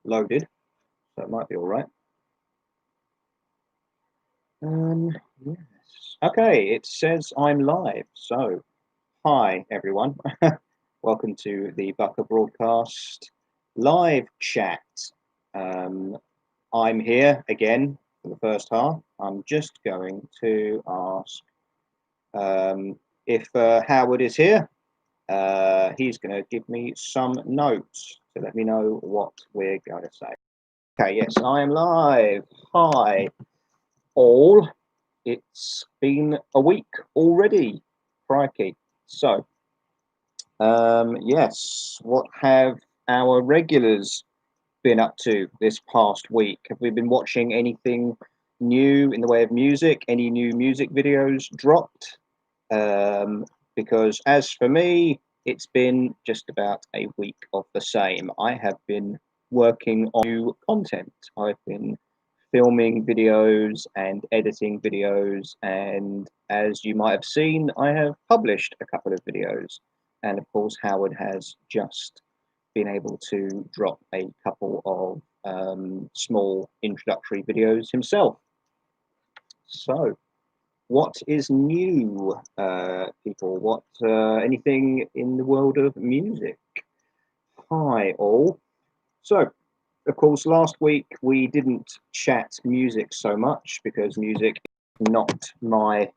loaded, so it might be all right. Yes. Okay, it says I'm live. So, hi everyone. Welcome to the Bucker Broadcast live chat. Um, I'm here again for the first half. I'm just going to ask if Howard is here. He's going to give me some notes to let me know what we're going to say. Okay, yes, I am live. Hi, all. It's been a week already. Crikey. So, yes, what have our regulars been up to this past week? Have we been watching anything new in the way of music? Any new music videos dropped? Um, because as for me, it's been just about a week of the same. I have been working on new content. I've been filming videos and editing videos, and as you might have seen, I have published a couple of videos. And of course, Howard has just been able to drop a couple of small introductory videos himself. So, what is new, people? What anything in the world of music? Hi, all. So, of course, last week we didn't chat music so much because music is not my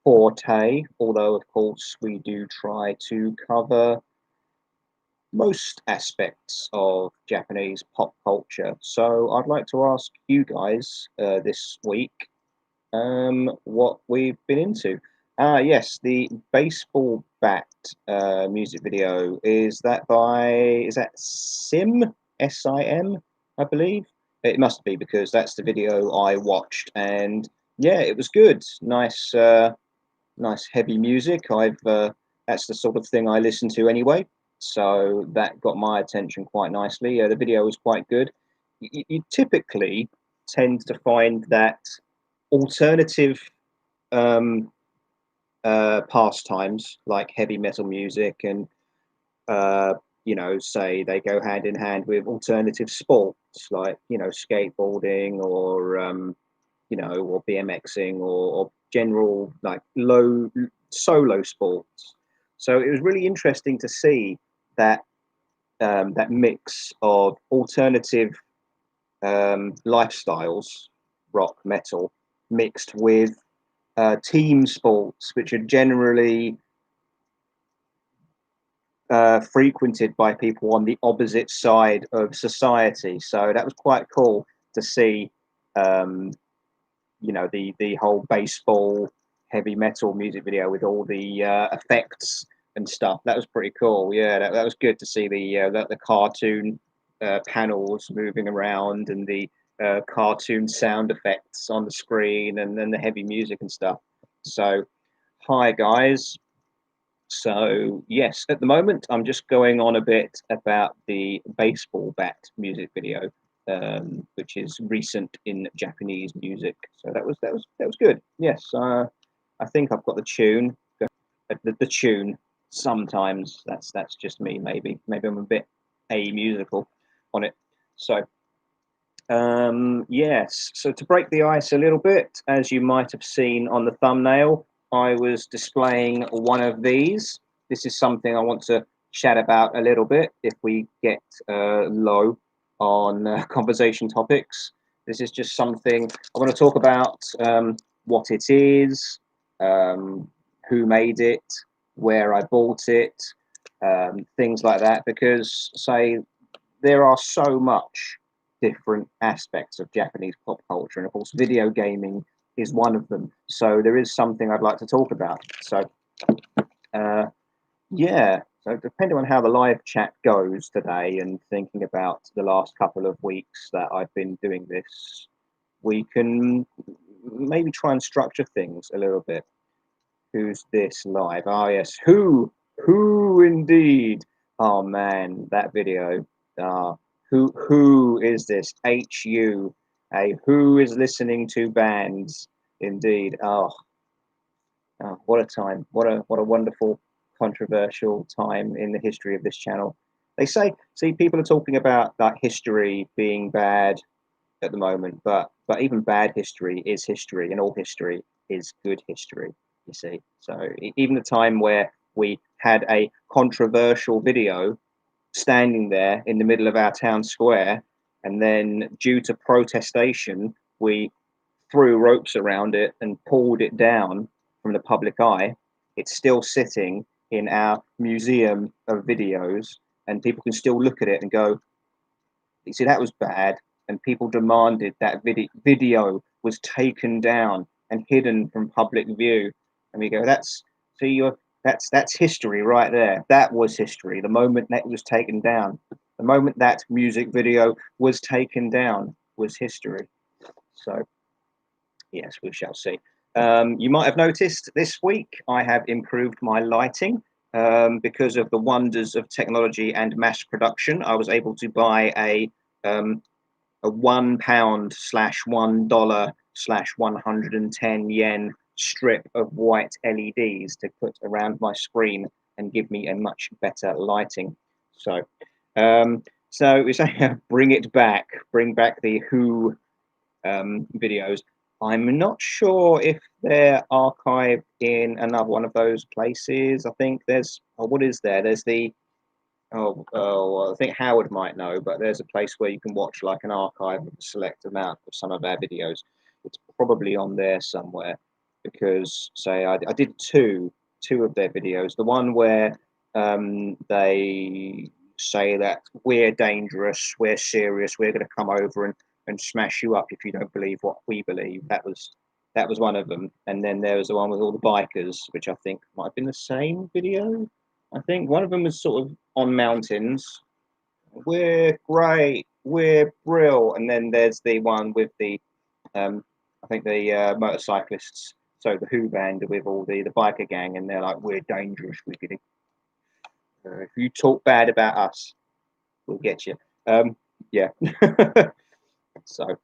forte. Although, of course, we do try to cover most aspects of Japanese pop culture. So, I'd like to ask you guys this week what we've been into. Ah, yes, the baseball bat music video. Is that Sim, I believe? It must be because that's the video I watched, and yeah, it was good. Nice heavy music. That's the sort of thing I listen to anyway, so that got my attention quite nicely. The video was quite good. You typically tend to find that alternative um, pastimes like heavy metal music and uh, say they go hand in hand with alternative sports like skateboarding or or BMXing or general like low solo sports. So it was really interesting to see that that mix of alternative lifestyles, rock, metal, mixed with team sports, which are generally frequented by people on the opposite side of society. So that was quite cool to see, um, the whole baseball heavy metal music video with all the effects and stuff. That was pretty cool. Yeah, that was good to see the cartoon panels moving around and the cartoon sound effects on the screen and then the heavy music and stuff. So, hi guys. So, yes, at the moment, I'm just going on a bit about the baseball bat music video, which is recent in Japanese music. So that was good. Yes, I think I've got the tune. The tune. Sometimes that's just me. Maybe I'm a bit a musical on it. So yes. So to break the ice a little bit, as you might have seen on the thumbnail, I was displaying one of these. This is something I want to chat about a little bit if we get low on conversation topics. This is just something I want to talk about what it is, um, who made it, where I bought it, things like that, because, say, there are so much different aspects of Japanese pop culture, and of course, video gaming is one of them. So there is something I'd like to talk about. So uh, yeah, so depending on how the live chat goes today, and thinking about the last couple of weeks that I've been doing this, we can maybe try and structure things a little bit. Who's this live? Ah, yes, who indeed? Oh man, that video. Ah, who is this? HU, a who is listening to bands? Indeed. What a time! What a wonderful, controversial time in the history of this channel. They say, see, people are talking about like history being bad at the moment, but even bad history is history, and all history is good history. You see, so even the time where we had a controversial video standing there in the middle of our town square, and then due to protestation, we threw ropes around it and pulled it down from the public eye. It's still sitting in our museum of videos, and people can still look at it and go, you see, that was bad. And people demanded that video was taken down and hidden from public view. And we go, that's see, that's history right there. That was history. The moment that was taken down, the moment that music video was taken down was history. So yes, we shall see. You might have noticed this week I have improved my lighting because of the wonders of technology and mass production. I was able to buy a £1/$1/110 strip of white LEDs to put around my screen and give me a much better lighting. So, so we say bring back the Who videos. I'm not sure if they're archived in another one of those places. I think there's, oh, what is there? There's the, I think Howard might know, but there's a place where you can watch like an archive of a select amount of some of our videos. It's probably on there somewhere because, say, I did two of their videos. The one where they say that we're dangerous, we're serious, we're going to come over and smash you up if you don't believe what we believe. That was one of them. And then there was the one with all the bikers, which I think might have been the same video. I think one of them was sort of on mountains. We're great, we're brill. And then there's the one with the, I think the motorcyclists, so the Who band with all the biker gang, and they're like, we're dangerous, wickedy. If you talk bad about us, we'll get you. Yeah. So,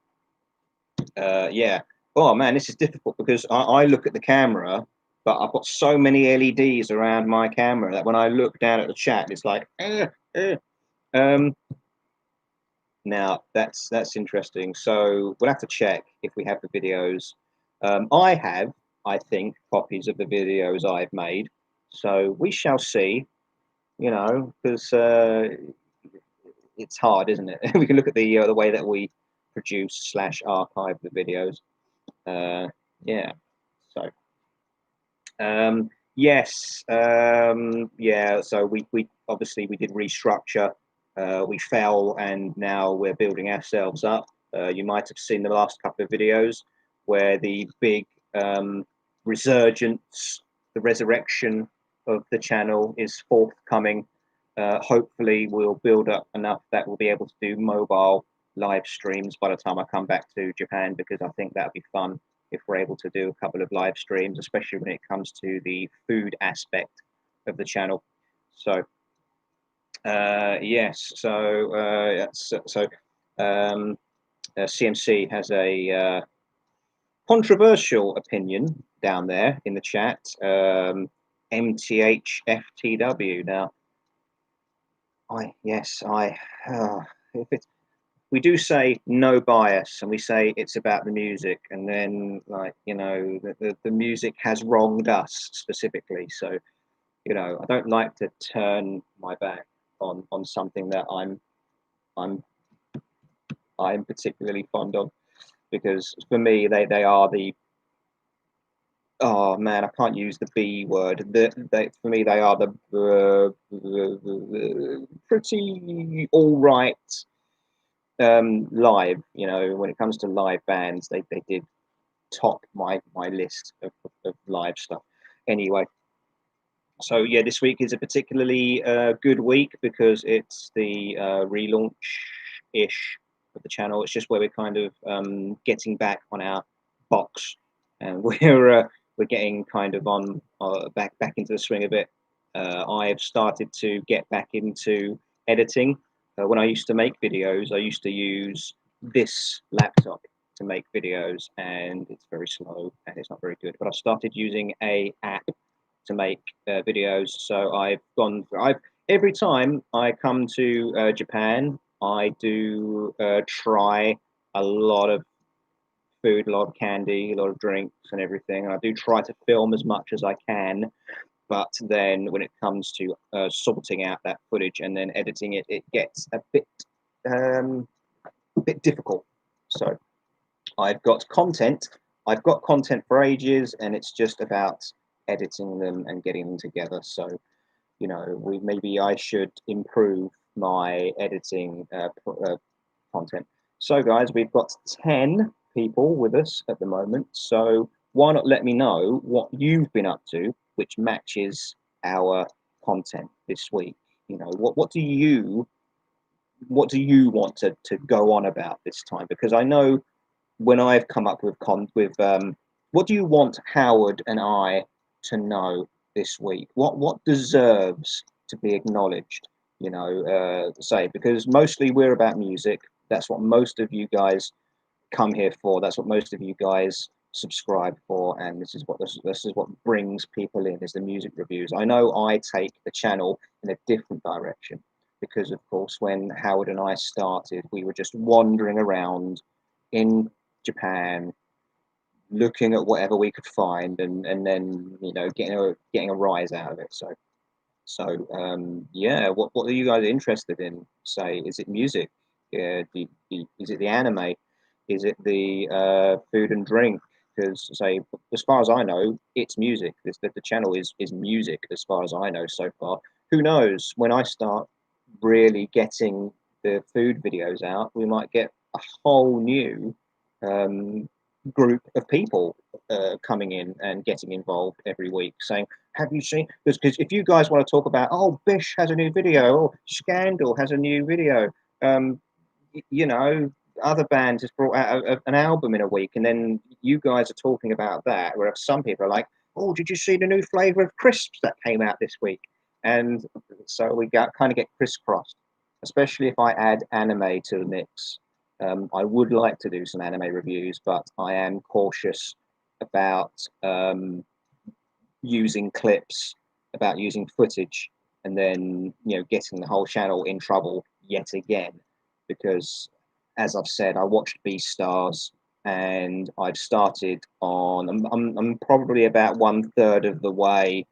yeah. Oh man, this is difficult because I look at the camera, but I've got so many LEDs around my camera that when I look down at the chat, it's like, Um, now that's interesting. So we'll have to check if we have the videos. I have, I think, copies of the videos I've made. So we shall see. You know, because it's hard, isn't it? We can look at the way that we produce slash archive the videos. Yeah. So yes, yeah. So we obviously we did restructure. We fell, and now we're building ourselves up. You might have seen the last couple of videos where the big resurgence, the resurrection of the channel is forthcoming. Hopefully, we'll build up enough that we'll be able to do mobile live streams by the time I come back to Japan, because I think that'll be fun if we're able to do a couple of live streams, especially when it comes to the food aspect of the channel. So, yes, so CMC has a controversial opinion down there in the chat. MTHFTW. Now, if it's, we do say no bias, and we say it's about the music, and then like, you know, the music has wronged us specifically. So, you know, I don't like to turn my back on something that I'm particularly fond of, because for me they are the, oh man, I can't use the B word. For me they are the pretty all right live. You know, when it comes to live bands, they did top my list of live stuff. Anyway, so yeah, this week is a particularly good week because it's the relaunch ish of the channel. It's just where we're kind of getting back on our box, and we're getting kind of on back into the swing a bit. I've started to get back into editing. When I used to make videos, I used to use this laptop to make videos, and it's very slow and it's not very good. But I started using a app to make videos. So I've every time I come to Japan, I do try a lot of food, a lot of candy, a lot of drinks, and everything. And I do try to film as much as I can. But then when it comes to sorting out that footage and then editing it, it gets um, a bit difficult. So I've got content. I've got content for ages, and it's just about editing them and getting them together. So we maybe I should improve my editing content. So, guys, we've got 10 people with us at the moment. So, why not let me know what you've been up to, which matches our content this week? What do you want to go on about this time? Because I know when I've come up with what do you want Howard and I to know this week? What deserves to be acknowledged? Say because mostly we're about music. That's what most of you guys come here for. That's what most of you guys subscribe for, and this is what brings people in is the music reviews. I know I take the channel in a different direction because, of course, when Howard and I started, we were just wandering around in Japan, looking at whatever we could find, and then getting a rise out of it. So yeah, what are you guys interested in? Say, is it music? Is it the anime? Is it the food and drink? Because say, as far as I know, it's music. The channel is music, as far as I know so far. Who knows? When I start really getting the food videos out, we might get a whole new um, group of people coming in and getting involved every week, saying, "Have you seen?" Because if you guys want to talk about, "Oh, Bish has a new video," or "Scandal has a new video," um, other bands has brought out an album in a week, and then you guys are talking about that. Where some people are like, "Oh, did you see the new flavor of crisps that came out this week?" And so we kind of get crisscrossed, especially if I add anime to the mix. I would like to do some anime reviews, but I am cautious about using clips, about using footage, and then getting the whole channel in trouble yet again. Because, as I've said, I watched Beastars, and I've started on. I'm probably about one third of the way,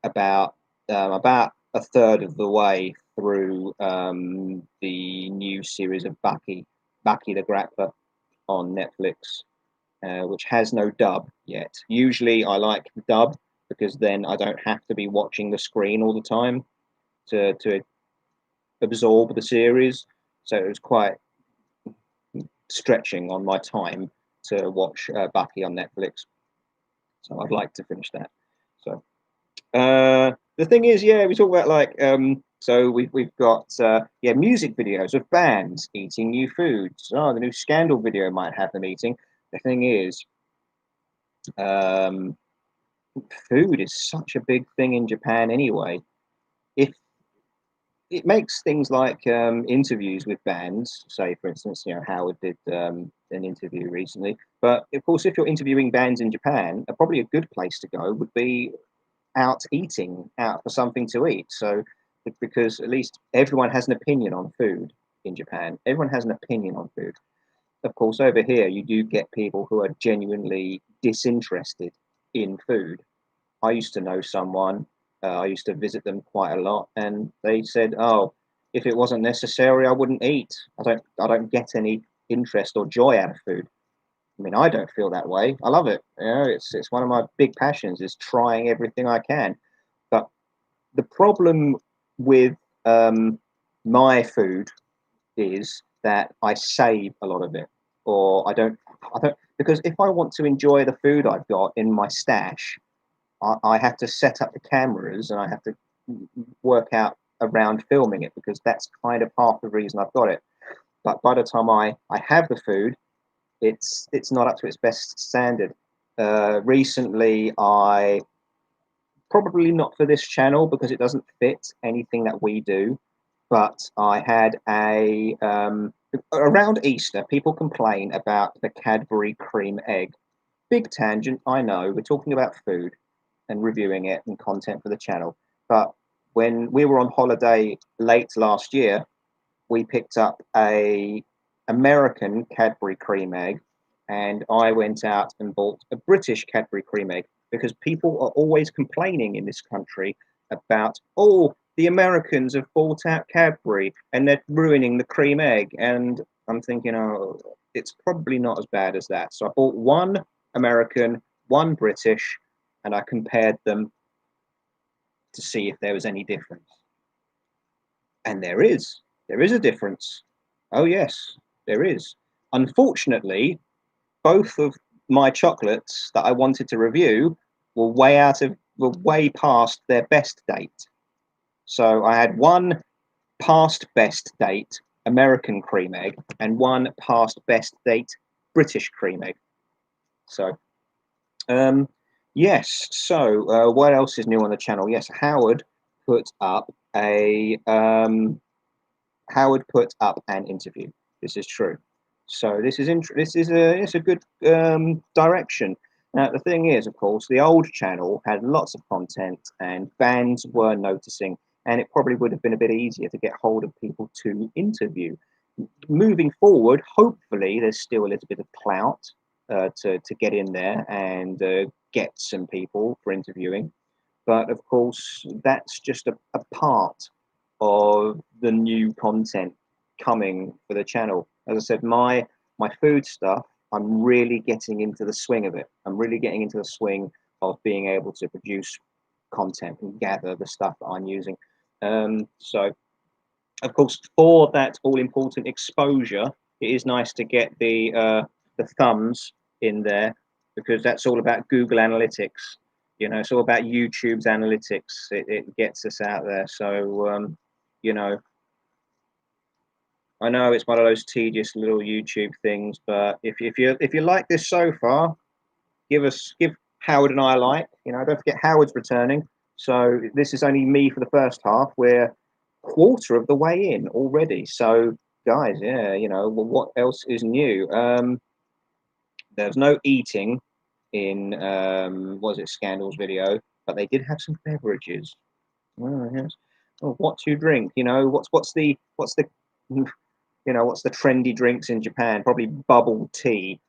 about a third of the way through the new series of Baki the Grappler on Netflix, which has no dub yet. Usually, I like dub because then I don't have to be watching the screen all the time to absorb the series. So it was quite stretching on my time to watch Baki on Netflix. So I'd like to finish that. So the thing is, yeah, we talk about so we've got music videos of bands eating new foods. Oh, the new Scandal video might have them eating. The thing is, um, food is such a big thing in Japan anyway. If it makes things like interviews with bands, say for instance, Howard did an interview recently. But of course, if you're interviewing bands in Japan, probably a good place to go would be out eating, out for something to eat. So because at least everyone has an opinion on food in Japan. Everyone has an opinion on food. Of course, over here you do get people who are genuinely disinterested in food. I used to know someone. I used to visit them quite a lot, and they said, "Oh, if it wasn't necessary, I wouldn't eat. I don't get any interest or joy out of food." I mean, I don't feel that way. I love it. It's one of my big passions is trying everything I can. But the problem with my food is that I save a lot of it, or I don't because if I want to enjoy the food I've got in my stash, I have to set up the cameras and I have to work out around filming it because that's kind of half the reason I've got it. But by the time I have the food, it's not up to its best standard. Recently, I probably not for this channel because it doesn't fit anything that we do. But I had around Easter, people complain about the Cadbury cream egg. Big tangent, I know. We're talking about food and reviewing it and content for the channel. But when we were on holiday late last year, we picked up a American Cadbury cream egg, and I went out and bought a British Cadbury cream egg because people are always complaining in this country about, oh, the Americans have bought out Cadbury and they're ruining the cream egg. And I'm thinking, oh, it's probably not as bad as that. So I bought one American, one British, and I compared them to see if there was any difference. And there is. There is a difference. Oh, yes, there is. Unfortunately, both of my chocolates that I wanted to review were way past their best date. So I had one past best date American cream egg and one past best date British cream egg. So, yes. So, what else is new on the channel? Yes, Howard put up an interview. This is true. So it's a good direction. Now the thing is, of course, the old channel had lots of content, and fans were noticing, and it probably would have been a bit easier to get hold of people to interview. Moving forward, hopefully, there's still a little bit of clout to get in there and get some people for interviewing. But of course, that's just a part of the new content coming for the channel. As I said, my food stuff, I'm really getting into the swing of it. I'm really getting into the swing of being able to produce content and gather the stuff that I'm using. So, of course, for that all important exposure, it is nice to get the thumbs in there, because that's all about Google Analytics. You know, it's all about YouTube's analytics. It gets us out there. So, you know, I know it's one of those tedious little YouTube things, but if you like this so far, give Howard and I a like. You know, don't forget Howard's returning. So this is only me for the first half. We're quarter of the way in already. So guys, yeah, you know, well, what else is new? There's no eating in was it Scandal's video, but they did have some beverages. Oh, yes. Oh, what to drink? You know, what's the you know, what's the trendy drinks in Japan? Probably bubble tea.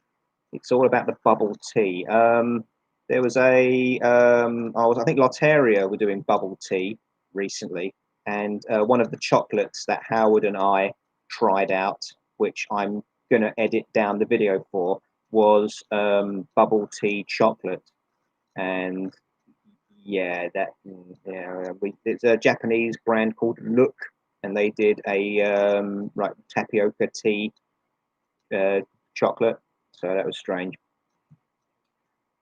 It's all about the bubble tea. There was I think Lotteria were doing bubble tea recently, and one of the chocolates that Howard and I tried out, which I'm gonna edit down the video for, was bubble tea chocolate, and yeah, it's a Japanese brand called Look, and they did a tapioca tea chocolate, so that was strange.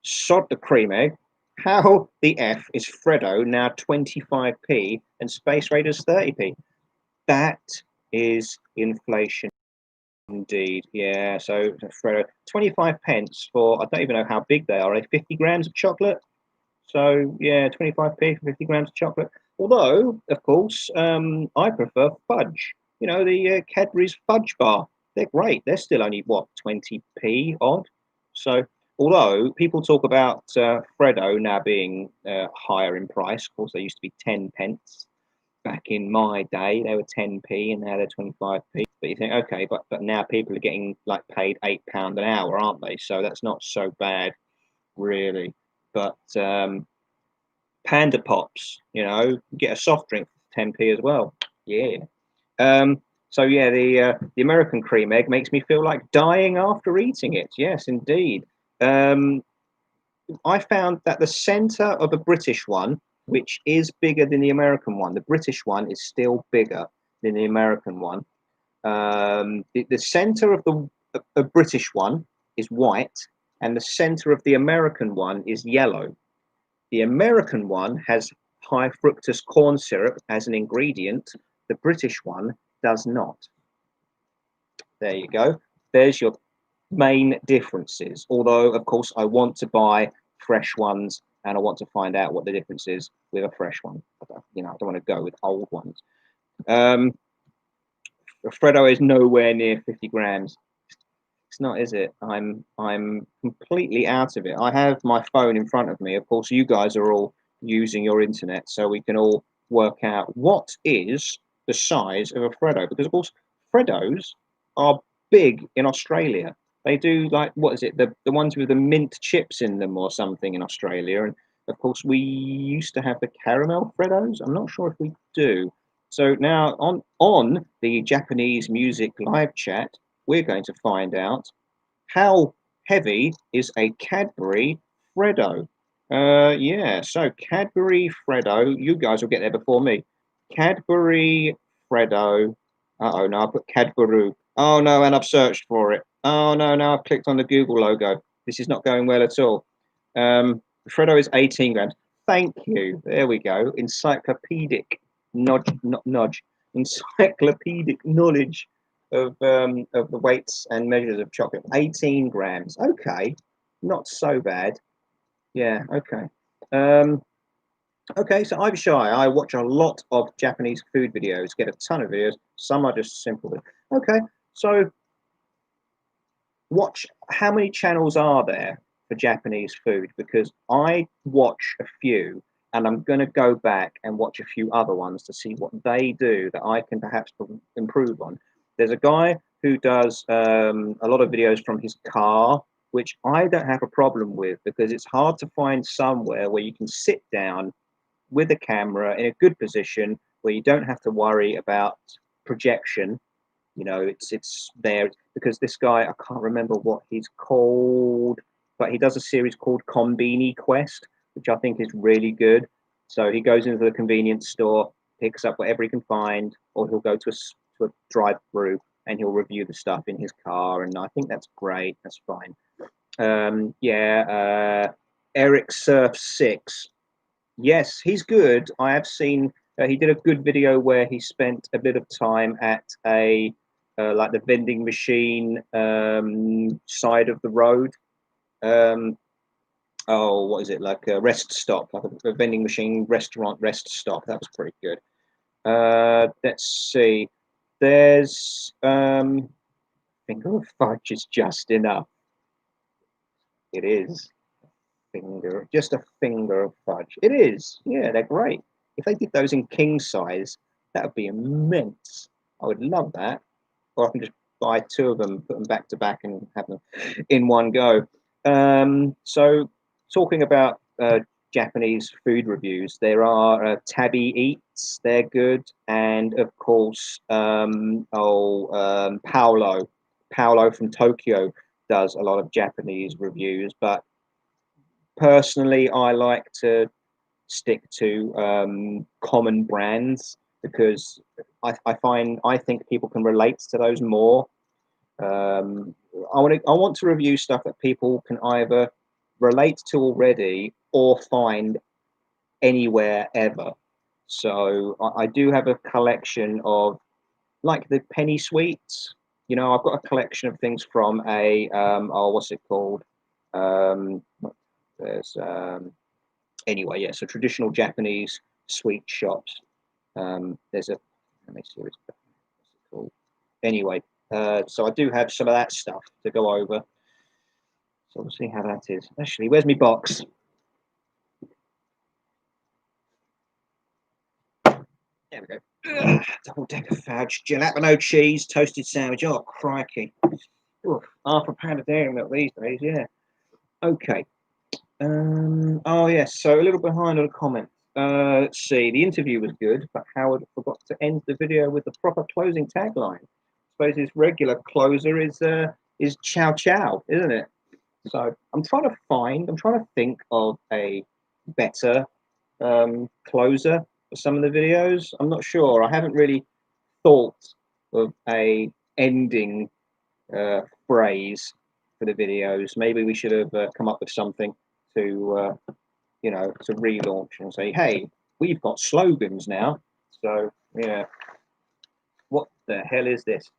Sod the cream egg. How the F is Freddo now 25p and Space Raiders 30p? That is inflation indeed. Yeah, so Freddo 25 pence for, I don't even know how big they are, 50 grams of chocolate. So yeah, 25p for 50 grams of chocolate. Although, of course, I prefer fudge. You know, the Cadbury's fudge bar. They're great. They're still only what, 20p odd. So although people talk about Freddo now being higher in price, of course they used to be 10 pence. Back in my day, they were 10p and now they're 25p. But you think, okay, but now people are getting like paid £8 an hour, aren't they? So that's not so bad, really. But Panda Pops, you know, get a soft drink for 10p as well. Yeah. So yeah, the American cream egg makes me feel like dying after eating it. Yes, indeed. I found that the center of a British one, which is bigger than the American one, the British one is still bigger than the American one. The center of the British one is white, and the center of the American one is yellow. The American one has high fructose corn syrup as an ingredient. The British one does not. There you go. There's your main differences. Although, of course, I want to buy fresh ones and I want to find out what the difference is with a fresh one. You know, I don't want to go with old ones. Freddo is nowhere near 50 grams. It's not, is it? I'm completely out of it. I have my phone in front of me. Of course, you guys are all using your internet, so we can all work out what is the size of a Freddo, because of course Freddos are big in Australia. They do, like, what is it, the ones with the mint chips in them or something in Australia, and of course we used to have the caramel Freddos. I'm not sure if we do. So now on the Japanese music live chat, we're going to find out how heavy is a Cadbury Freddo. Yeah, so Cadbury Freddo, you guys will get there before me. Cadbury Freddo. Uh-oh, no, I put Cadbury. Oh no, and I've searched for it. Oh no, now I've clicked on the Google logo. This is not going well at all. Freddo is 18 grams. Thank you. There we go. Encyclopedic nudge. Encyclopedic knowledge of the weights and measures of chocolate. 18 grams. Okay, not so bad. Yeah. Okay. Um, okay. So I'm shy. I watch a lot of Japanese food videos. Get a ton of videos. Some are just simple. Okay. So watch. How many channels are there for Japanese food? Because I watch a few, and I'm going to go back and watch a few other ones to see what they do that I can perhaps improve on. There's a guy who does a lot of videos from his car, which I don't have a problem with because it's hard to find somewhere where you can sit down with a camera in a good position where you don't have to worry about projection. You know, it's there because this guy, I can't remember what he's called, but he does a series called Combini Quest, which I think is really good. So he goes into the convenience store, picks up whatever he can find, or he'll go to a drive-through and he'll review the stuff in his car, and I think that's great. That's fine. Yeah, Eric Surf 6. Yes, he's good. I have seen he did a good video where he spent a bit of time at a like the vending machine side of the road. Um, oh, what is it, like a rest stop, like a vending machine restaurant rest stop? That was pretty good. Let's see. There's finger of fudge is just enough. It is. Finger, just a finger of fudge. It is. Yeah, they're great. If they did those in king size, that would be immense. I would love that. Or I can just buy two of them, put them back to back, and have them in one go. So, talking about Japanese food reviews, there are Tabby Eats. They're good, and of course, Paolo. Paolo from Tokyo does a lot of Japanese reviews, but personally, I like to stick to common brands because I think people can relate to those more. I want to review stuff that people can either relate to already or find anywhere ever. So I do have a collection of, like, the penny sweets. You know, I've got a collection of things from a what's it called? Um, there's anyway, yeah, so traditional Japanese sweet shops. There's a, let me see what's it called. Anyway, so I do have some of that stuff to go over. So we'll see how that is. Actually, where's my box? There we go. Double decker fudge, jalapeno cheese, toasted sandwich. Oh, crikey. Ooh, half a pound of dairy milk these days, yeah. Okay. Oh, yes. So a little behind on a comment. Let's see. The interview was good, but Howard forgot to end the video with the proper closing tagline. I suppose his regular closer is "Ciao Ciao," isn't it? So I'm trying to think of a better closer for some of the videos. I'm not sure. I haven't really thought of a ending phrase for the videos. Maybe we should have come up with something to to relaunch and say, hey, we've got slogans now. So yeah, what the hell is this?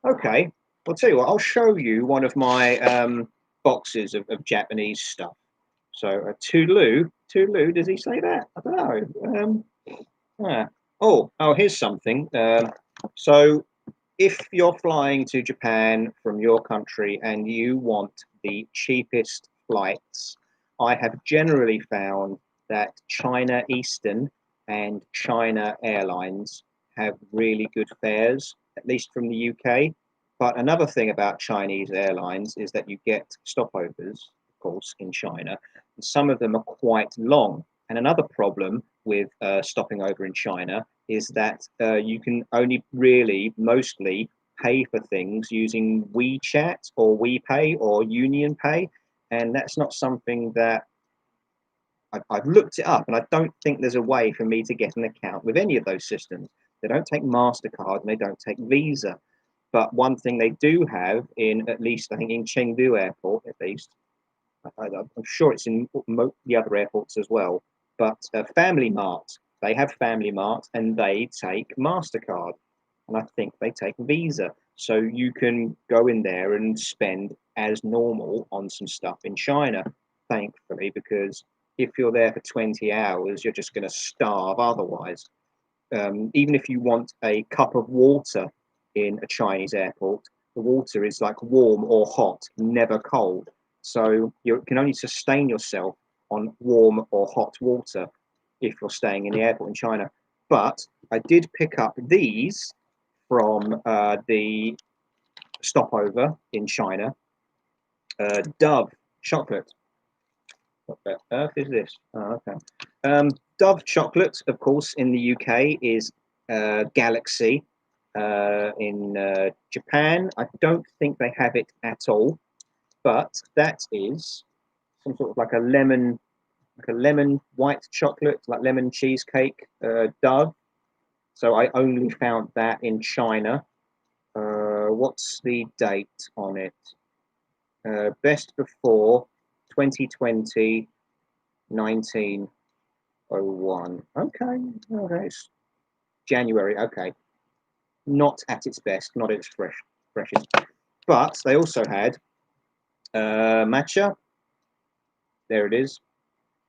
Okay, I'll tell you what. I'll show you one of my boxes of Japanese stuff. So toodaloo, toodaloo. Does he say that? I don't know. Yeah. Oh, here's something. So if you're flying to Japan from your country and you want the cheapest flights, I have generally found that China Eastern and China Airlines have really good fares, at least from the UK. But another thing about Chinese airlines is that you get stopovers, of course, in China, and some of them are quite long. And another problem with stopping over in China is that you can only really mostly pay for things using WeChat or WePay or Union Pay, and that's not something that I've looked it up, and I don't think there's a way for me to get an account with any of those systems. They don't take MasterCard and they don't take Visa. But one thing they do have in, at least I think in Chengdu Airport, at least, I'm sure it's in the other airports as well, but Family Mart, they have Family Mart and they take MasterCard. And I think they take Visa. So you can go in there and spend as normal on some stuff in China, thankfully, because if you're there for 20 hours, you're just going to starve otherwise. Even if you want a cup of water in a Chinese airport, the water is like warm or hot, never cold. So you can only sustain yourself on warm or hot water if you're staying in the airport in China. But I did pick up these from the stopover in China, Dove chocolate. What the earth is this? Oh, okay. Dove chocolate, of course, in the UK is Galaxy. In Japan, I don't think they have it at all, but that is some sort of like a lemon white chocolate, like lemon cheesecake, Dove. So I only found that in China. What's the date on it? Best before 2020, 1901. Okay, okay, it's January. Okay, not at its best, not its freshest. But they also had matcha. There it is,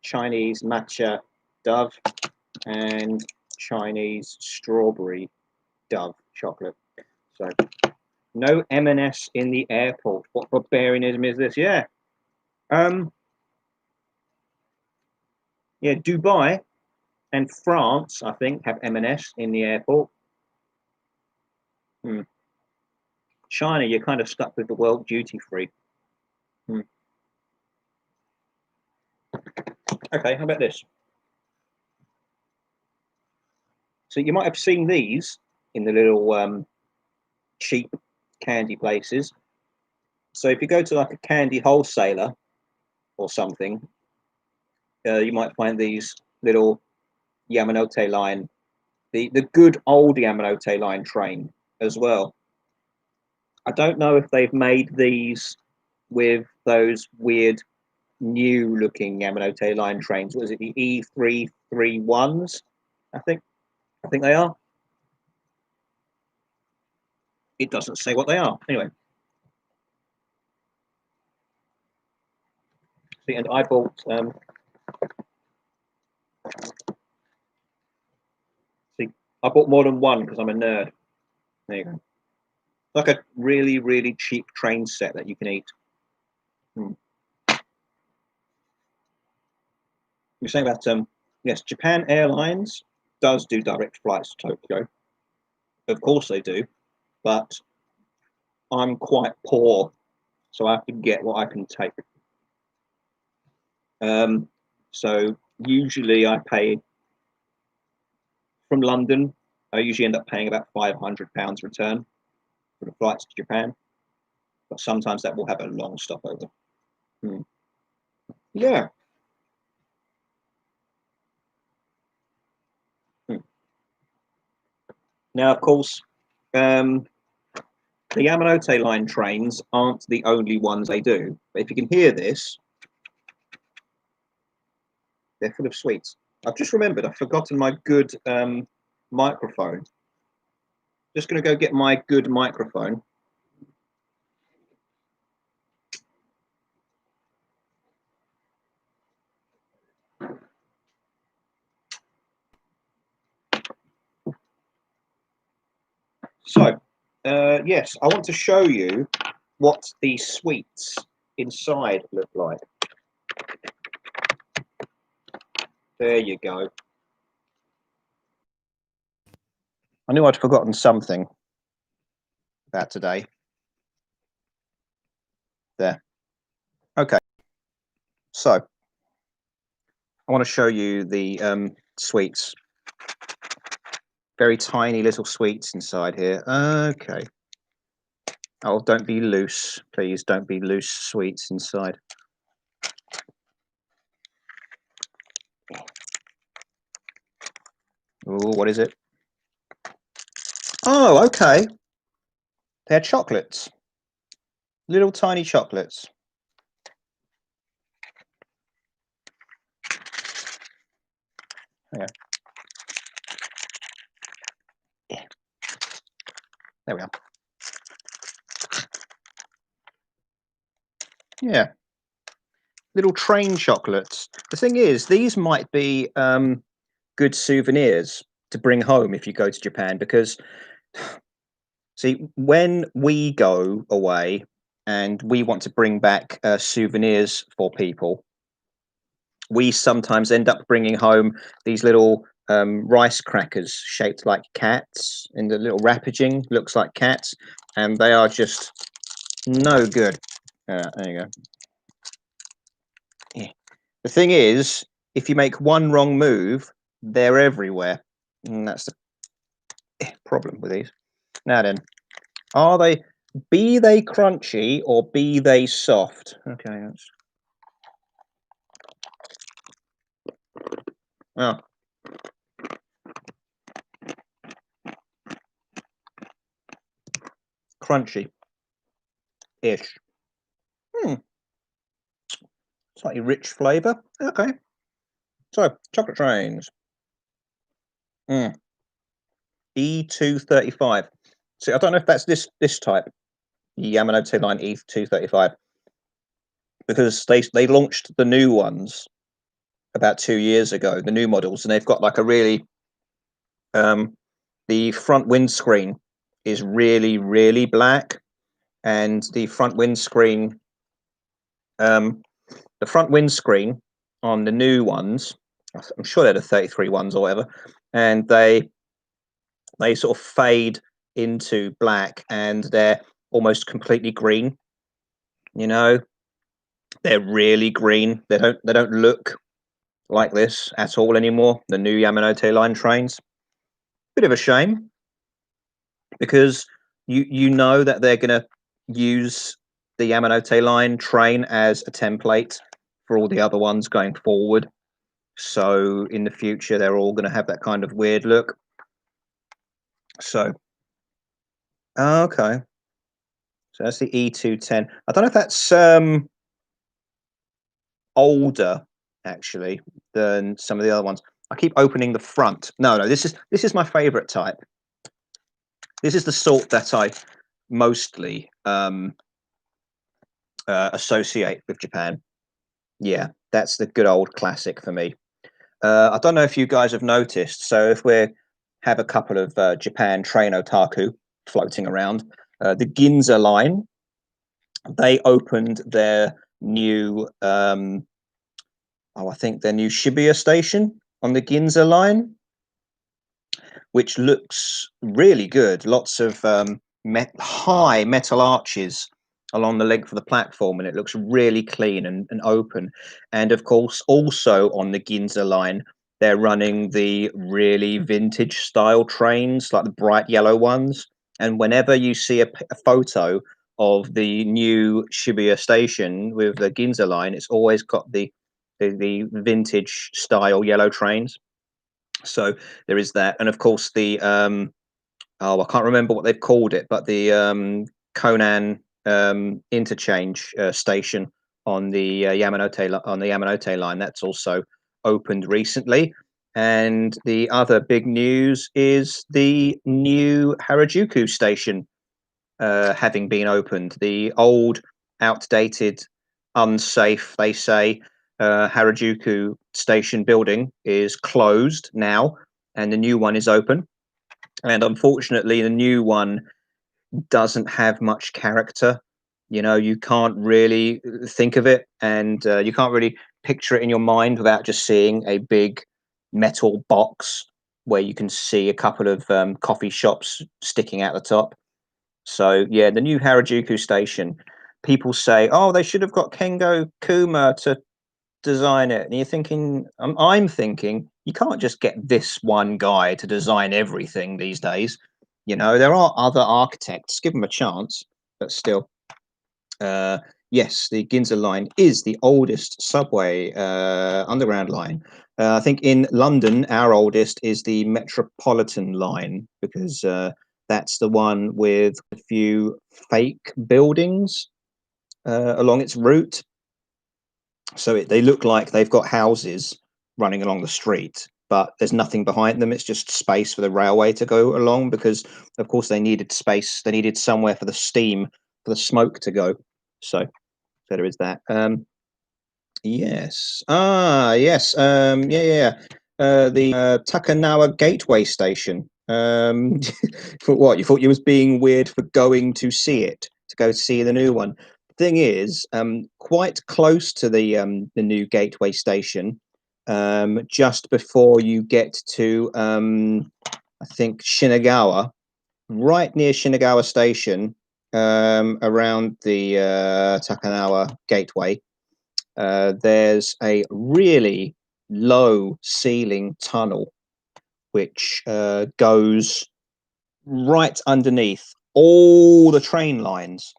Chinese matcha Dove and Chinese strawberry Dove chocolate. So no M&S in the airport. What barbarianism is this? Yeah. Yeah, Dubai and France, I think, have M&S in the airport. Hmm. China, you're kind of stuck with the world duty free. Hmm. Okay, how about this? So you might have seen these in the little cheap candy places. So if you go to like a candy wholesaler or something, you might find these little Yamanote line, the good old Yamanote line train as well. I don't know if they've made these with those weird new looking Yamanote line trains. Was it the E331s? I think I think they are. It doesn't say what they are. Anyway, see, and I bought see, I bought more than one because I'm a nerd. There you go. Like a really, really cheap train set that you can eat. Hmm. You're saying that yes, Japan Airlines does do direct flights to Tokyo. Of course they do, but I'm quite poor, so I have to get what I can take. Um, so usually I pay from London. I usually end up paying about £500 return for the flights to Japan, but sometimes that will have a long stopover. Hmm. Yeah. Hmm. Now, of course, um, the Yamanote line trains aren't the only ones they do. But if you can hear this, they're full of sweets. I've just remembered I've forgotten my good microphone. Just going to go get my good microphone. So, yes, I want to show you what the sweets inside look like. There you go. I knew I'd forgotten something about today. There. Okay. So I want to show you the sweets. Very tiny little sweets inside here. Okay. Oh, don't be loose. Please don't be loose sweets inside. Oh, what is it? Oh, okay. They're chocolates. Little tiny chocolates. Yeah. There we are. Yeah. Little train chocolates. The thing is, these might be good souvenirs to bring home if you go to Japan, because see, when we go away and we want to bring back souvenirs for people, we sometimes end up bringing home these little rice crackers shaped like cats, and the little wrappaging looks like cats, and they are just no good. There you go. Yeah. The thing is, if you make one wrong move, they're everywhere, and that's the problem with these. Now then, are they? Be they crunchy or be they soft? Okay, that's. Oh, crunchy-ish. Hmm, slightly rich flavour. Okay. So, chocolate trains. Mm. E235. See, I don't know if that's this type, Yamanote line E235, because they launched the new ones about 2 years ago, the new models, and they've got like a really the front windscreen is really black, and um, the front windscreen on the new ones, I'm sure they're the 33 ones or whatever, and they sort of fade into black, and they're almost completely green. You know, they're really green. They don't look like this at all anymore. The new Yamanote line trains. Bit of a shame, because you know that they're going to use the Yamanote line train as a template for all the other ones going forward. So in the future, they're all going to have that kind of weird look. So, okay. So that's the E210. I don't know if that's older actually than some of the other ones. I keep opening the front. No, this is my favorite type. This is the sort that I mostly associate with Japan. Yeah, that's the good old classic for me. I don't know if you guys have noticed. So if we have a couple of Japan train otaku floating around, the Ginza line, they opened their new, I think their new Shibuya station on the Ginza line, which looks really good. Lots of high metal arches along the length of the platform, and it looks really clean and open. And of course, also on the Ginza line, they're running the really vintage style trains, like the bright yellow ones. And whenever you see a photo of the new Shibuya station with the Ginza line, it's always got the vintage style yellow trains. So there is that, and of course the I can't remember what they've called it, but the Conan interchange station on the Yamanote line, that's also opened recently. And the other big news is the new Harajuku station having been opened. The old, outdated, unsafe, they say, Harajuku station building is closed now, and the new one is open. And unfortunately, the new one doesn't have much character. You know, you can't really think of it, and you can't really picture it in your mind without just seeing a big metal box where you can see a couple of coffee shops sticking out the top. So yeah, the new Harajuku station. People say, "Oh, they should have got Kengo Kuma to design it." And you're thinking, I'm thinking, you can't just get this one guy to design everything these days. You know, there are other architects. Give them a chance, but still. Yes, the Ginza line is the oldest subway underground line. I think in London, our oldest is the Metropolitan line because that's the one with a few fake buildings along its route. So they look like they've got houses running along the street, but there's nothing behind them. It's just space for the railway to go along because, of course, they needed space. They needed somewhere for the steam, for the smoke to go. So there is that. Yes. Ah, yes. Yeah, yeah. The Takanawa Gateway Station. For what? You thought you was being weird for going to see it, to go see the new one. Thing is, quite close to the new Gateway Station, just before you get to I think Shinagawa, right near Shinagawa Station, around the Takanawa Gateway. There's a really low ceiling tunnel which goes right underneath all the train lines.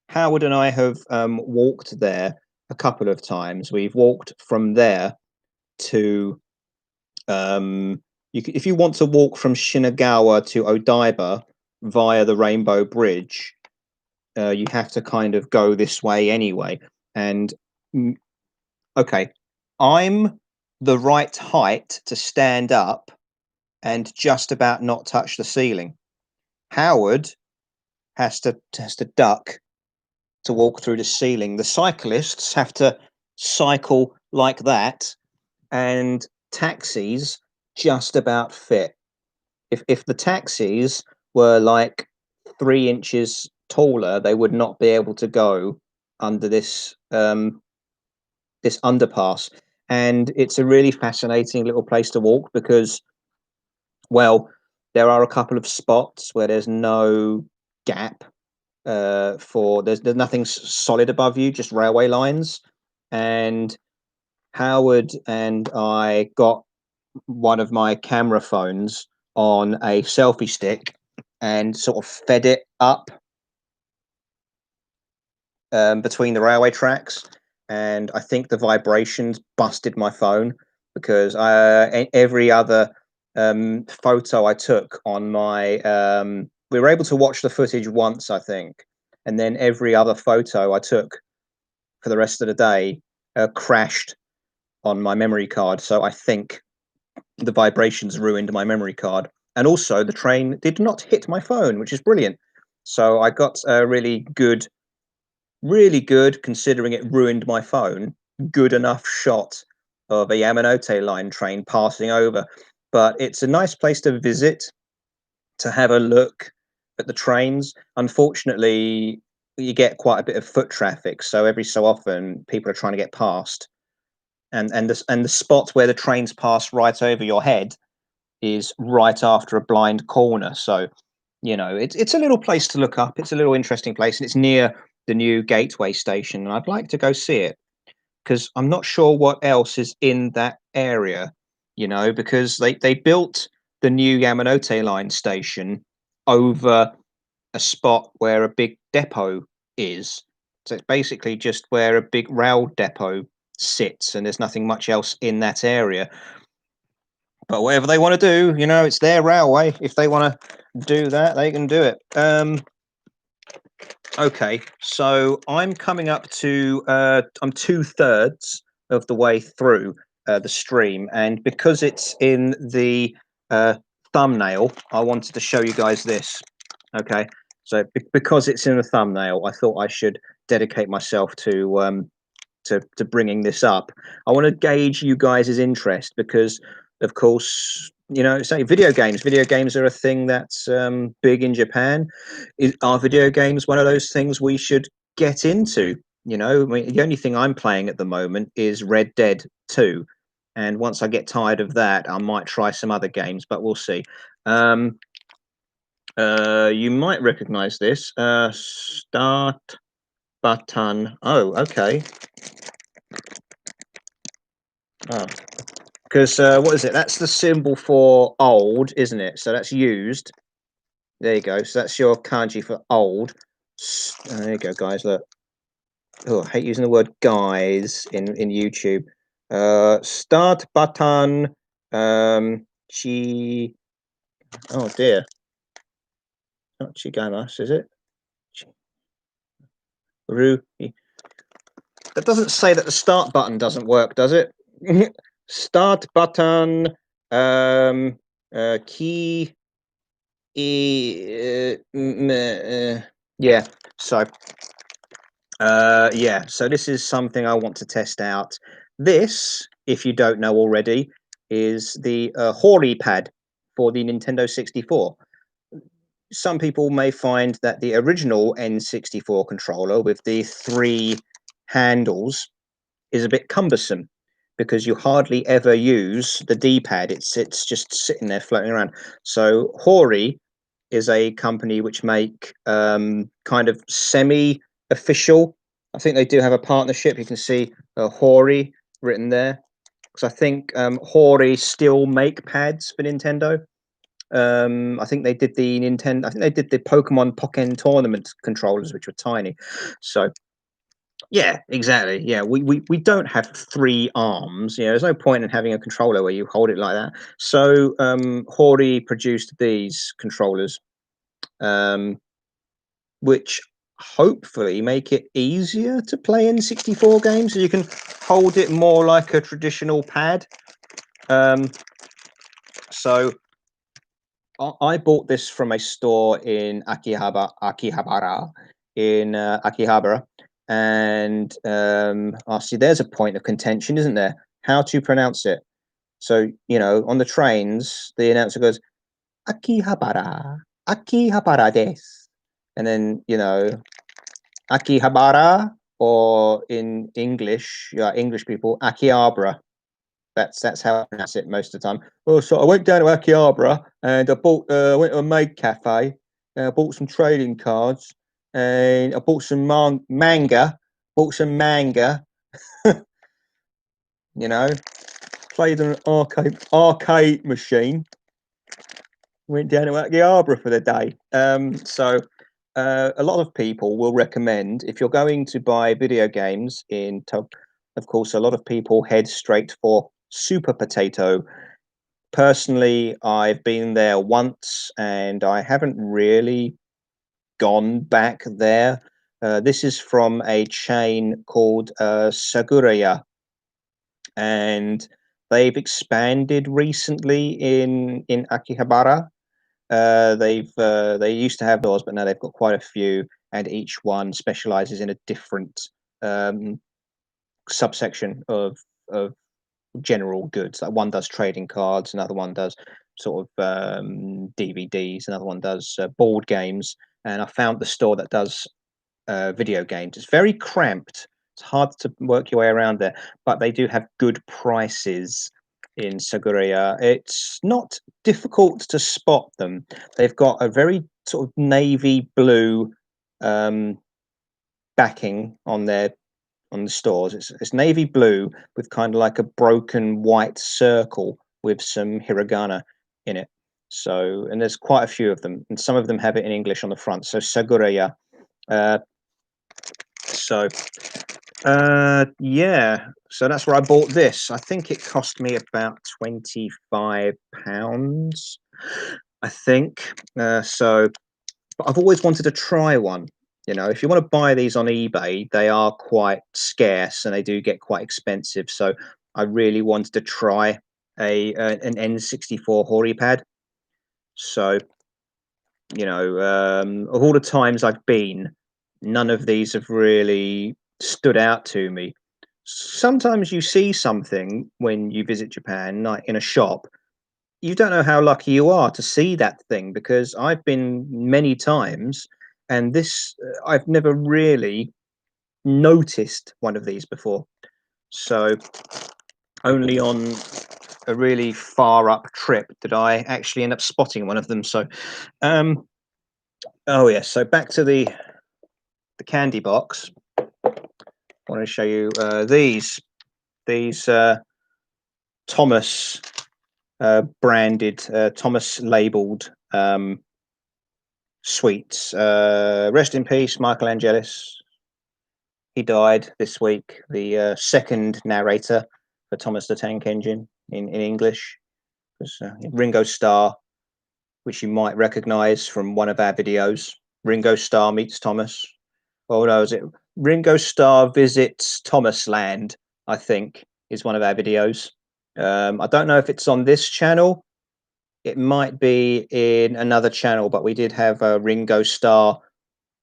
Howard and I have walked there a couple of times. We've walked from there to if you want to walk from Shinagawa to Odaiba via the Rainbow Bridge, you have to kind of go this way anyway. And okay, I'm the right height to stand up and just about not touch the ceiling. Howard has to duck to walk through the ceiling. The cyclists have to cycle like that, and taxis just about fit. If the taxis were like 3 inches taller, they would not be able to go under this this underpass. And it's a really fascinating little place to walk because, well, there are a couple of spots where there's no gap for there's nothing solid above you, just railway lines. And Howard and I got one of my camera phones on a selfie stick and sort of fed it up between the railway tracks, and I think the vibrations busted my phone because every other photo I took on my we were able to watch the footage once, I think, and then every other photo I took for the rest of the day crashed on my memory card. So I think the vibrations ruined my memory card, and also the train did not hit my phone, which is brilliant. So I got a really good, considering it ruined my phone, good enough shot of a Yamanote line train passing over. But it's a nice place to visit, to have a look at the trains. Unfortunately, you get quite a bit of foot traffic, so every so often people are trying to get past. And the spot where the trains pass right over your head is right after a blind corner. So, you know, it's a little place to look up. It's a little interesting place, and it's near the new Gateway Station. And I'd like to go see it because I'm not sure what else is in that area. You know, because they built the new Yamanote line station over a spot where a big depot is. So it's basically just where a big rail depot sits, and there's nothing much else in that area. But whatever they want to do, you know, it's their railway. If they want to do that, they can do it. Okay, so I'm coming up to I'm 2/3 of the way through the stream, and because it's in the thumbnail, I wanted to show you guys this. Okay, so because it's in the thumbnail, I thought I should dedicate myself to bringing this up. I want to gauge you guys' interest because, of course, you know, say video games. Video games are a thing that's big in Japan. Are video games one of those things we should get into? You know, I mean, the only thing I'm playing at the moment is Red Dead 2. And once I get tired of that, I might try some other games, but we'll see. You might recognize this. Start button. Oh, okay. Oh, because what is it? That's the symbol for old, isn't it? So that's used. There you go. So that's your kanji for old. There you go, guys. Look. Oh, I hate using the word guys in YouTube. Start button. Chi. Oh dear. Not Chigamas, is it? Ru. That doesn't say that the start button doesn't work, does it? Start button. Key. Yeah. So. Yeah. So this is something I want to test out. This, if you don't know already, is the Hori pad for the Nintendo 64. Some people may find that the original N64 controller with the 3 handles is a bit cumbersome because you hardly ever use the D-pad. It's just sitting there floating around. So Hori is a company which make kind of semi-official. I think they do have a partnership. You can see Hori written there because I think Hori still make pads for Nintendo. I think they did the Nintendo. I think they did the Pokemon Pokken Tournament controllers, which were tiny. So yeah, exactly. Yeah, we don't have 3 arms. You know, there's no point in having a controller where you hold it like that. So Hori produced these controllers, um, which hopefully make it easier to play N64 games. So you can hold it more like a traditional pad. So I bought this from a store in Akihabara, in Akihabara, and I see there's a point of contention, isn't there? How to pronounce it? So you know, on the trains, the announcer goes Akihabara, Akihabara des, and then you know Akihabara, or in English, English people, Akihabara. That's how I pronounce it most of the time. Well, so I went down to Akihabara and I bought went to a maid cafe and I bought some trading cards and I bought some manga. Bought some manga, you know, played on an arcade machine. Went down to Akihabara for the day. A lot of people will recommend if you're going to buy video games in Tokyo. Of course, a lot of people head straight for Super Potato. Personally, I've been there once and I haven't really gone back there. This is from a chain called Saguraya, and they've expanded recently in Akihabara. They used to have doors, but now they've got quite a few, and each one specializes in a different um, subsection of general goods. Like one does trading cards, another one does sort of DVDs, another one does board games. And I found the store that does video games. It's very cramped. It's hard to work your way around there, but they do have good prices in Saguria. It's not difficult to spot them. They've got a very sort of navy blue um, backing on the stores. It's navy blue with kind of like a broken white circle with some hiragana in it. So, and there's quite a few of them, and some of them have it in English on the front. So Saguraya. Uh, so, yeah. So that's where I bought this. I think it cost me about £25. I think. But I've always wanted to try one. You know, if you want to buy these on eBay, they are quite scarce and they do get quite expensive. So I really wanted to try an N64 Hori pad. So you know, of all the times I've been, none of these have really stood out to me. Sometimes you see something when you visit Japan, like in a shop, you don't know how lucky you are to see that thing because I've been many times and this I've never really noticed one of these before. So only on a really far up trip did I actually end up spotting one of them. So, oh yes. So back to the candy box. I want to show you these Thomas branded, Thomas labeled sweets. Rest in peace, Michael Angelis. He died this week. The second narrator for Thomas the Tank Engine in English was Ringo Starr, which you might recognise from one of our videos. Ringo Starr meets Thomas. Oh no, is it Ringo Starr visits Thomas Land? I think is one of our videos. I don't know if it's on this channel. It might be in another channel, but we did have Ringo Starr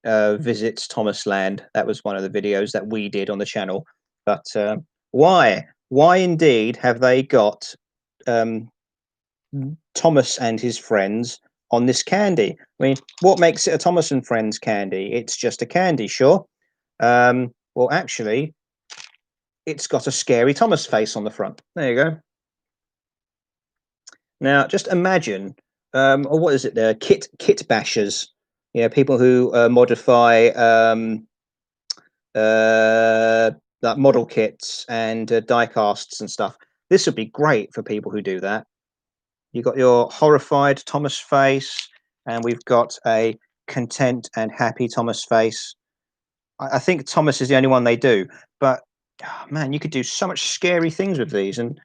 visits Thomas Land. That was one of the videos that we did on the channel. But why indeed have they got Thomas and his friends on this candy? I mean, what makes it a Thomas and Friends candy? It's just a candy, sure. Well, actually, it's got a scary Thomas face on the front. There you go. Now, just imagine, or what is it there? Kit bashers. Yeah, people who modify like model kits and die casts and stuff. This would be great for people who do that. You've got your horrified Thomas face, and we've got a content and happy Thomas face. I think Thomas is the only one they do, but oh, man, you could do so much scary things with these. And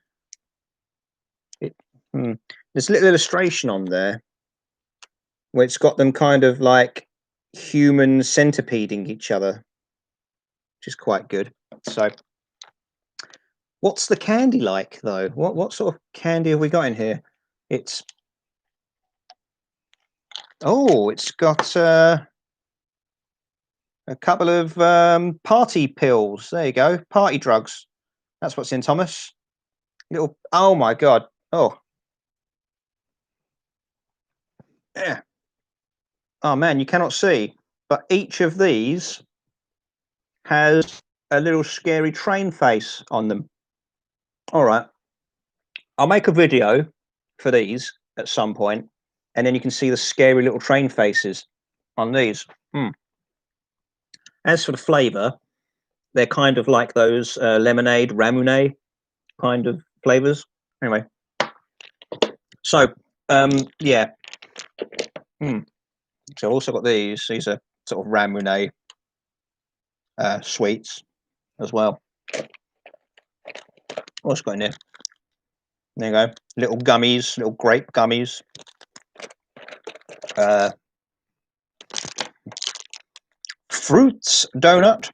there's a little illustration on there where it's got them kind of like human centipeding each other, which is quite good. So, what's the candy like though? What sort of candy have we got in here? It's it's got a couple of party pills. There you go, party drugs. That's what's in Thomas. Little. Oh my god. Oh. Yeah. Oh man, you cannot see, but each of these has a little scary train face on them. All right, I'll make a video for these at some point, and then you can see the scary little train faces on these. As for the flavour, they're kind of like those lemonade, ramune kind of flavours. Anyway, so yeah. So I've also got these. These are sort of ramune sweets as well. What's got in there? There you go. Little gummies, little grape gummies. Fruits donut.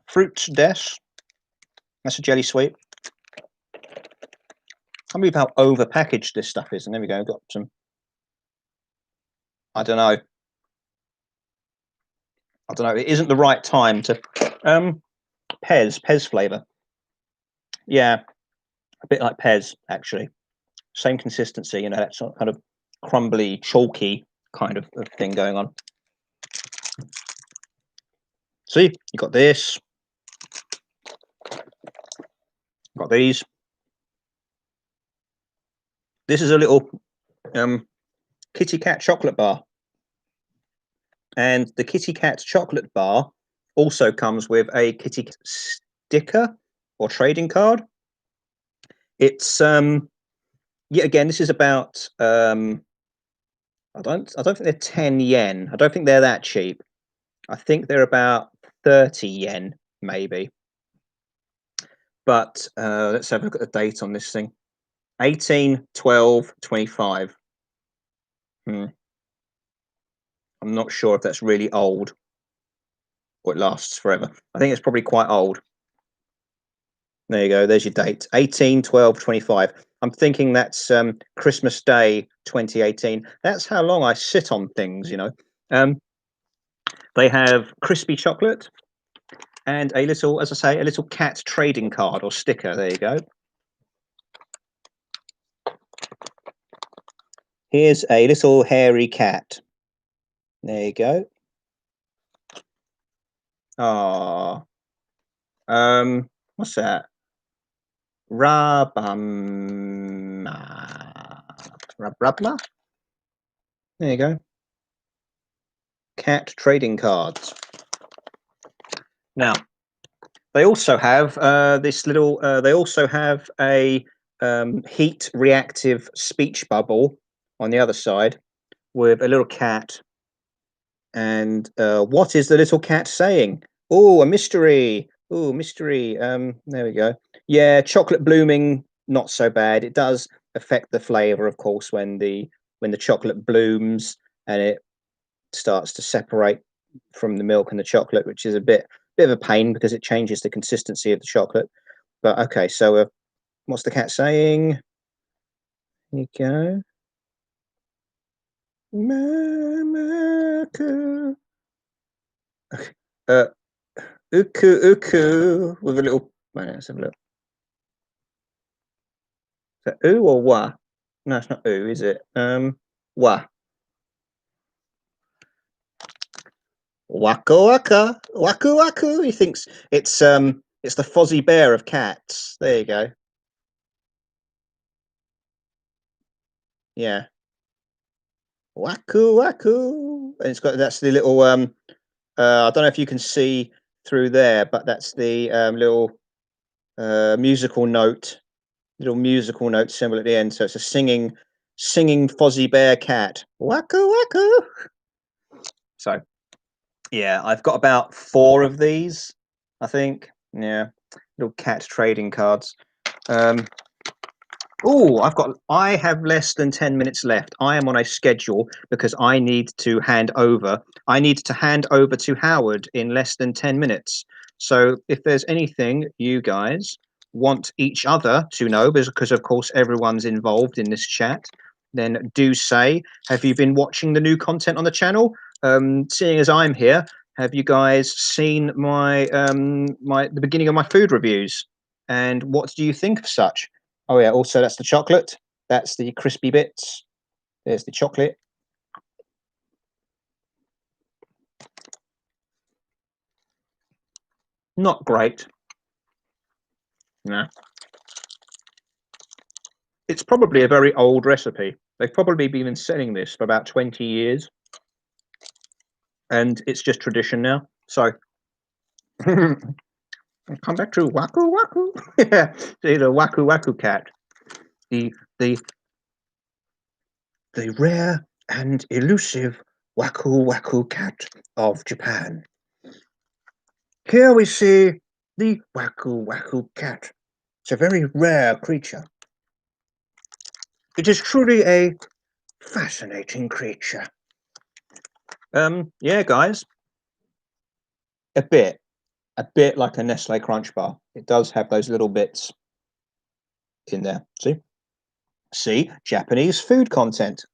Fruits des. That's a jelly sweet. I can't believe how over packaged this stuff is. And there we go. Got some. I don't know. It isn't the right time to. Pez flavour. Yeah, a bit like Pez actually. Same consistency, you know, that sort of kind of crumbly, chalky kind of thing going on. See, you got this. Got these. This is a little Kitty Cat chocolate bar. And the Kitty Cat chocolate bar also comes with a Kitty Cat sticker or trading card. It's yet again, this is about I don't think they're 10 yen. I don't think they're that cheap. I think they're about 30 yen, maybe. But let's have a look at the date on this thing. 18/12/25. I'm not sure if that's really old or it lasts forever. I think it's probably quite old. There you go. There's your date. 18/12/25. I'm thinking that's Christmas Day 2018. That's how long I sit on things, you know. They have crispy chocolate and a little, as I say, a little cat trading card or sticker. There you go. Here's a little hairy cat. There you go. Ah, what's that? Rabma. There you go. Cat trading cards. Now, they also have this little. They also have a heat reactive speech bubble on the other side with a little cat. And what is the little cat saying? Oh, a mystery. Oh, mystery. There we go. Yeah, chocolate blooming, not so bad. It does affect the flavor, of course, when the chocolate blooms and it starts to separate from the milk and the chocolate, which is a bit of a pain because it changes the consistency of the chocolate. But okay, so what's the cat saying? Here you go. Mama. Uku uku with a little. Right, let's have a look. Is that oo or wa? No, it's not oo, is it? Wa. Waka waka waku waku. He thinks it's the Fozzie Bear of cats. There you go. Yeah. Waku waku. And it's got that's the little I don't know if you can see through there, but that's the little musical note, little musical note symbol at the end. So it's a singing Fozzie Bear cat. Waku waku. So yeah, I've got about 4 of these, I think. Yeah, little cat trading cards. Oh, I have less than 10 minutes left. I am on a schedule because I need to hand over. I need to hand over to Howard in less than 10 minutes. So if there's anything you guys want each other to know, because of course everyone's involved in this chat, then do say, have you been watching the new content on the channel? Seeing as I'm here, have you guys seen my the beginning of my food reviews? And what do you think of such? Oh yeah, also that's the chocolate. That's the crispy bits. There's the chocolate. Not great. No. It's probably a very old recipe. They've probably been selling this for about 20 years. And it's just tradition now. So come back to Waku Waku. Yeah, see the Waku Waku cat. The the the rare and elusive Waku Waku cat of Japan. Here we see the Waku Waku cat. It's a very rare creature. It is truly a fascinating creature. Yeah, guys. A bit like a Nestle Crunch bar. It does have those little bits in there. See, Japanese food content.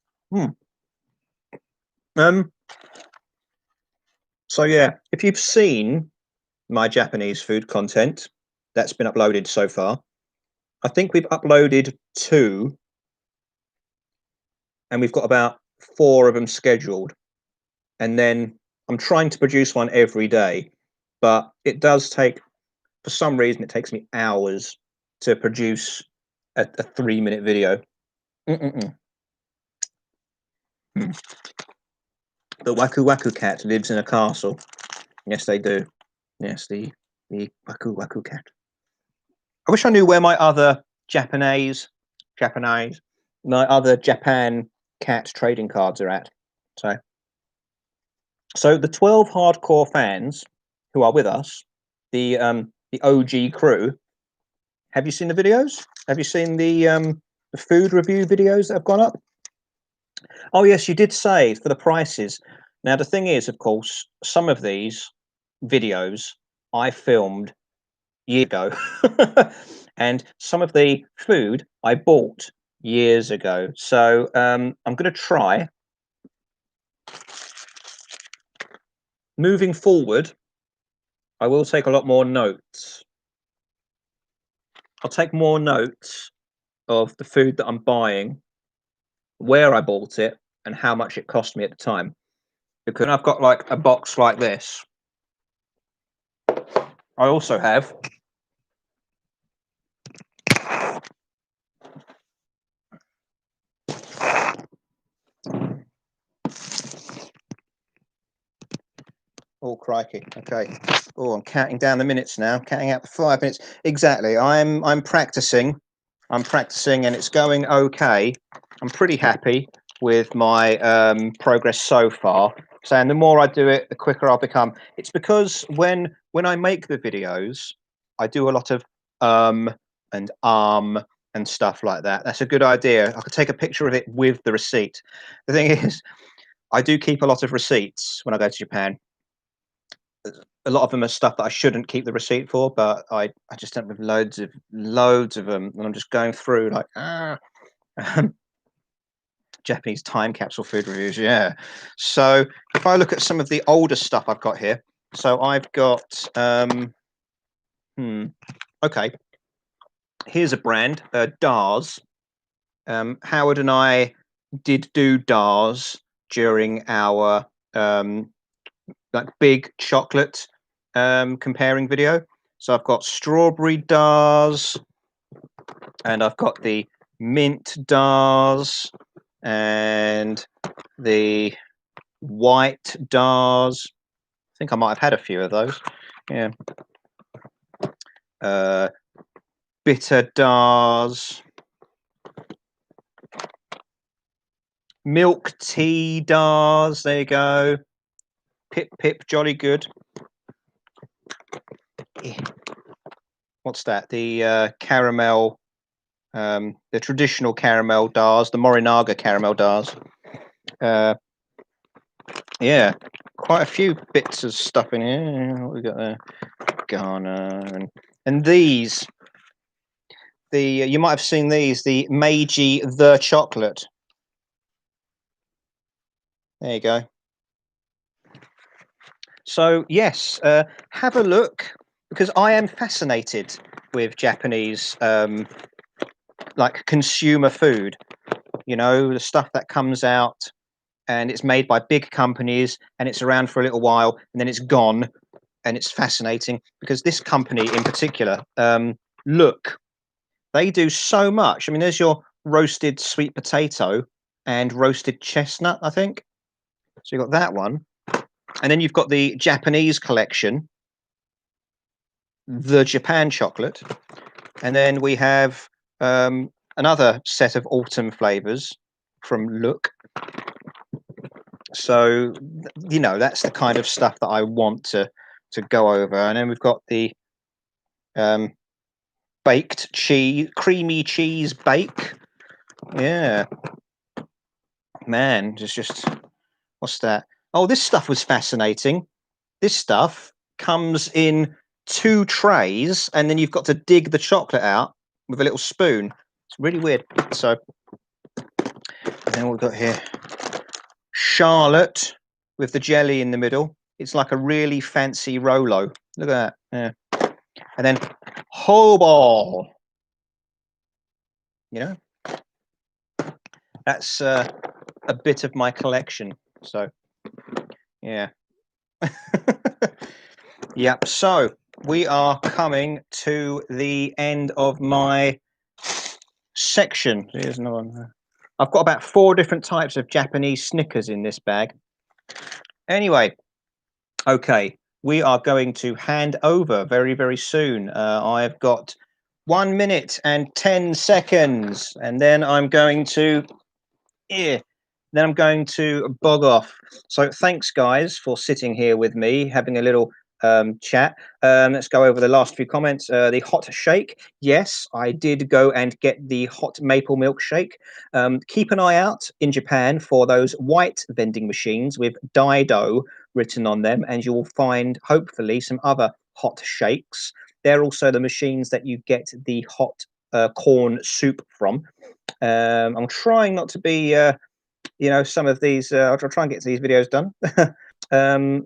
So yeah, if you've seen my Japanese food content that's been uploaded so far, I think we've uploaded 2, and we've got about 4 of them scheduled. And then I'm trying to produce one every day, but it does take, for some reason, it takes me hours to produce a 3-minute video. The Waku Waku cat lives in a castle. Yes, they do. Yes, the Waku Waku cat. I wish I knew where my other my other Japan cat trading cards are at. So the 12 hardcore fans who are with us, the OG crew, have you seen the videos? Have you seen the food review videos that have gone up? Oh yes, you did say for the prices. Now the thing is, of course, some of these videos I filmed years ago, and some of the food I bought years ago. So I'm going to try. Moving forward, I will take a lot more notes. I'll take more notes of the food that I'm buying, where I bought it, and how much it cost me at the time. Because I've got like a box like this. I also have crikey. Okay. Oh, I'm counting down the minutes now. Counting out the 5 minutes. Exactly. I'm practicing. I'm practicing, and it's going okay. I'm pretty happy with my progress so far. So, and the more I do it, the quicker I'll become. It's because when I make the videos, I do a lot of and and stuff like that. That's a good idea. I could take a picture of it with the receipt. The thing is, I do keep a lot of receipts when I go to Japan. A lot of them are stuff that I shouldn't keep the receipt for, but I just end up with loads of them, and I'm just going through like Japanese time capsule food reviews. Yeah. So if I look at some of the older stuff I've got here, so I've got okay. Here's a brand, Dars. Howard and I did do Dars during our like big chocolate comparing video. So I've got strawberry Dars, and I've got the mint Dars, and the white Dars. I think I might have had a few of those. Yeah. Bitter Dars. Milk tea Dars. There you go. Pip Pip Jolly Good. What's that? The caramel, the traditional caramel Dars, the Morinaga caramel Dars. Yeah, quite a few bits of stuff in here. What we got there? Ghana and these. The you might have seen these. The Meiji the chocolate. There you go. So yes, have a look, because I am fascinated with Japanese like consumer food. You know, the stuff that comes out and it's made by big companies and it's around for a little while and then it's gone, and it's fascinating because this company in particular, look, they do so much. I mean, there's your roasted sweet potato and roasted chestnut, I think. So you've got that one. And then you've got the Japanese collection, the Japan chocolate. And then we have another set of autumn flavors from Look. So, you know, that's the kind of stuff that I want to go over. And then we've got the baked cheese, creamy cheese bake. Yeah. Man, just what's that? Oh, this stuff was fascinating. This stuff comes in 2 trays, and then you've got to dig the chocolate out with a little spoon. It's really weird. So, and then what we've got here, Charlotte with the jelly in the middle. It's like a really fancy Rolo. Look at that. Yeah. And then Hoball. You know, that's a bit of my collection. So, yeah. Yep. So we are coming to the end of my section. Here's another one. I've got about 4 different types of Japanese Snickers in this bag. Anyway, okay, we are going to hand over very, very soon. I've got 1 minute and 10 seconds, and then I'm going to bog off. So thanks, guys, for sitting here with me, having a little chat. Let's go over the last few comments. The hot shake. Yes, I did go and get the hot maple milkshake. Keep an eye out in Japan for those white vending machines with Daido written on them, and you will find hopefully some other hot shakes. They're also the machines that you get the hot corn soup from. I'm trying not to be some of these, I'll try and get these videos done.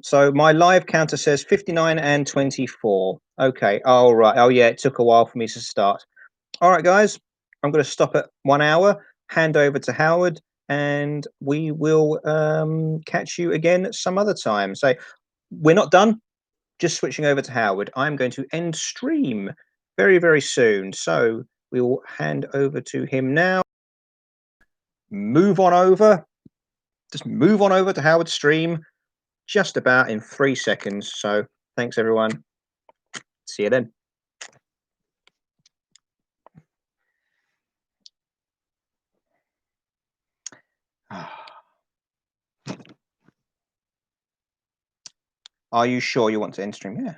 So my live counter says 59 and 24. Okay. Oh, right. Oh, yeah. It took a while for me to start. All right, guys. I'm going to stop at 1 hour, hand over to Howard, and we will catch you again some other time. So we're not done. Just switching over to Howard. I'm going to end stream very, very soon. So we will hand over to him now. Move on over. Just move on over to Howard's stream. just about in 3 seconds. So thanks, everyone. See you then. Are you sure you want to end stream? Yeah.